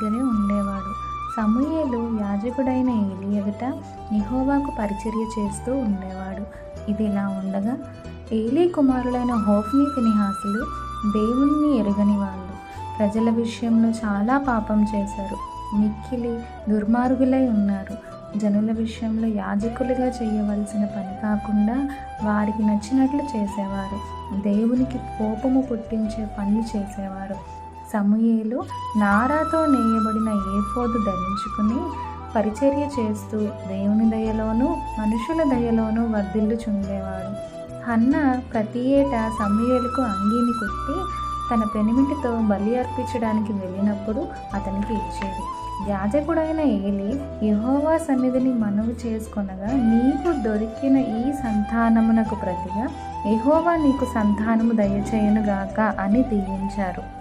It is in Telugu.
దగ్గరే ఉండేవాడు. సమూయేలు యాజకుడైన ఏలీ ఎదుట యెహోవాకు పరిచర్య చేస్తూ ఉండేవాడు. ఇదిలా ఉండగా ఏలీ కుమారులైన హోఫ్నీ ఫినెహాసులు దేవుణ్ణి ఎరుగని వాళ్ళు. ప్రజల విషయంలో చాలా పాపం చేశారు. మిక్కిలి దుర్మార్గులై ఉన్నారు. జనుల విషయంలో యాజకులుగా చేయవలసిన పని కాకుండా వారికి నచ్చినట్లు చేసేవారు. దేవునికి కోపము పుట్టించే పనులు చేసేవారు. సమూయేలు నారాతో నేయబడిన ఏఫోదు ధరించుకుని పరిచర్య చేస్తూ దేవుని దయలోనూ మనుషుల దయలోనూ వర్ధిల్లుచుండేవాడు. హన్నా ప్రతి ఏటా సమూయేలుకు అంగీని కుట్టి తన పెనిమిటితో బలి అర్పించడానికి వెళ్ళినప్పుడు అతనికి ఇచ్చేది. యాజకుడైన ఏలీ యెహోవా సన్నిధిని మనవి చేసుకొనగా, నీకు దొరికిన ఈ సంతానమునకు ప్రతిగా యెహోవా నీకు సంతానము దయచేయునుగాక అని దీవించారు.